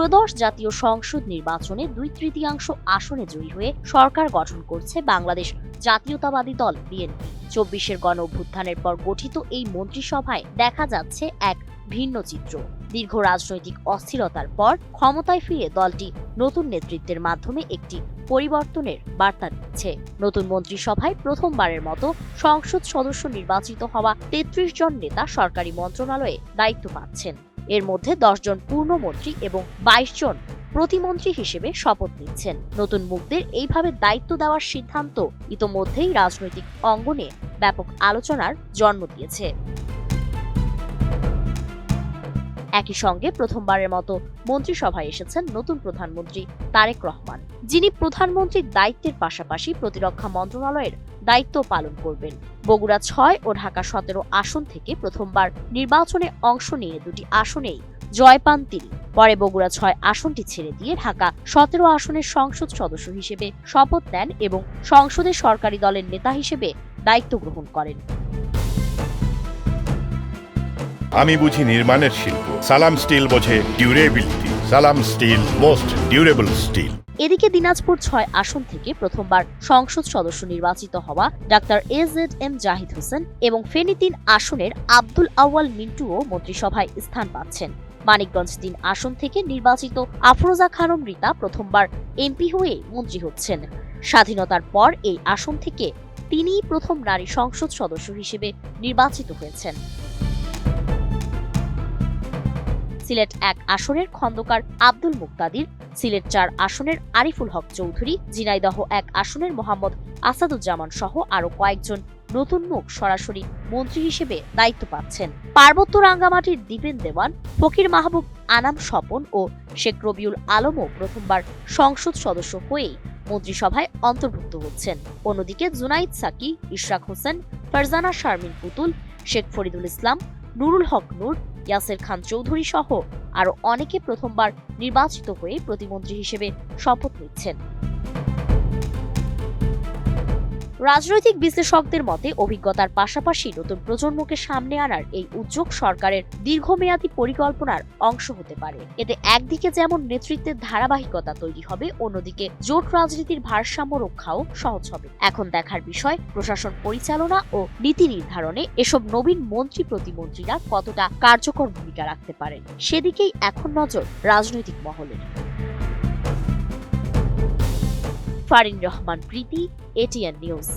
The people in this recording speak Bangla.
ত্রয়োদশ জাতীয় সংসদ নির্বাচনে 2/3 আসনে জয়ী হয়ে সরকার গঠন করছে বাংলাদেশ জাতীয়তাবাদী দল বিএনপি। 24-এর গণ অভ্যুত্থানের পর গঠিত এই মন্ত্রিসভায় দেখা যাচ্ছে এক ভিন্ন চিত্র। দীর্ঘ রাজনৈতিক অস্থিরতার পর ক্ষমতায় ফিরে দলটি নতুন নেতৃত্বের মাধ্যমে একটি পরিবর্তনের বার্তা দিচ্ছে। নতুন মন্ত্রিসভায় প্রথমবারের মতো সংসদ সদস্য নির্বাচিত হওয়া 33 জন নেতা সরকারি মন্ত্রণালয়ে দায়িত্ব পাচ্ছেন। এর মধ্যে 10 জন পূর্ণমন্ত্রী এবং 22 জন প্রতিমন্ত্রী হিসেবে শপথ নিচ্ছেন। নতুন মুখদের এইভাবে দায়িত্ব দেওয়ার সিদ্ধান্ত ইতোমধ্যেই রাজনৈতিক অঙ্গনে ব্যাপক আলোচনার জন্ম দিয়েছে। একই সঙ্গে প্রথমবারের মতো মন্ত্রিসভায় এসেছেন নতুন প্রধানমন্ত্রী তারেক রহমান, যিনি প্রধানমন্ত্রীর দায়িত্বের পাশাপাশি প্রতিরক্ষা মন্ত্রণালয়ের দায়িত্ব পালন করবেন। বগুড়া 6 ও ঢাকা 17 আসন থেকে প্রথমবার নির্বাচনে অংশ নিয়ে দুটি আসনেই জয় পান তিনি। পরে বগুড়া 6 আসনটি ছেড়ে দিয়ে ঢাকা 17 আসনের সংসদ সদস্য হিসেবে শপথ নেন এবং সংসদে সরকারি দলের নেতা হিসেবে দায়িত্ব গ্রহণ করেন। আমি বুঝি নির্মাণের শিল্প, সালাম স্টিল বোঝে ডিউরেবিলিটি। সালাম স্টিল, মোস্ট ডিউরেবল স্টিল। এদিকে দিনাজপুর 6 আসন থেকে প্রথমবার সংসদ সদস্য নির্বাচিত হওয়া ডাক্তার AZM জাহিদ হোসেন এবং ফেনী 3 আসনের আব্দুল আউয়াল মিন্টুও মন্ত্রিসভায় স্থান পাচ্ছেন। মানিকগঞ্জ 3 আসন থেকে নির্বাচিত আফরোজা খানম রীতা প্রথমবার এমপি হয়ে মন্ত্রী হচ্ছেন। স্বাধীনতার পর এই আসন থেকে তিনিই প্রথম নারী সংসদ সদস্য হিসেবে নির্বাচিত হয়েছেন। সিলেট 1 আসনের খন্দকার আব্দুল মুক্তাদির, সিলেট 4 আসনের আরিফুল হক চৌধুরী, ঝিনাইদহ 1 আসনের মোহাম্মদ আসাদুজ্জামান সহ আরো কয়েকজন নতুন মুখ সরাসরি মন্ত্রী হিসেবে দায়িত্ব পাচ্ছেন। পার্বত্য রাঙ্গামাটির দীপেন দেওয়ান, ফকির মাহবুব আনাম স্বপন ও শেখ রবিউল আলমও প্রথমবার সংসদ সদস্য হয়েই মন্ত্রিসভায় অন্তর্ভুক্ত হচ্ছেন। অন্যদিকে জুনাইদ সাকি, ইশরাক হোসেন, ফারজানা শারমিন পুতুল, শেখ ফরিদুল ইসলাম, নুরুল হক নূর, ইয়াসের খান চৌধুরী সহ আরো অনেকে প্রথমবার নির্বাচিত হয়ে প্রতিমন্ত্রী হিসেবে শপথ নিচ্ছেন। রাজনৈতিক বিশ্লেষকদের মতে অভিজ্ঞতার পাশাপাশি নতুন প্রজন্মকে সামনে আনার এই উদ্যোগ সরকারের দীর্ঘমেয়াদী পরিকল্পনার অংশ হতে পারে। এতে একদিকে যেমন নেতৃত্বের ধারাবাহিকতা তৈরি হবে, অন্যদিকে জোট রাজনীতির ভারসাম্য রক্ষাও সহজ হবে। এখন দেখার বিষয় প্রশাসন পরিচালনা ও নীতি নির্ধারণে এসব নবীন মন্ত্রী প্রতিমন্ত্রীরা কতটা কার্যকর ভূমিকা রাখতে পারেন, সেদিকেই এখন নজর রাজনৈতিক মহলের। ফারিন রহমান প্রীতি, ATN নিউজ।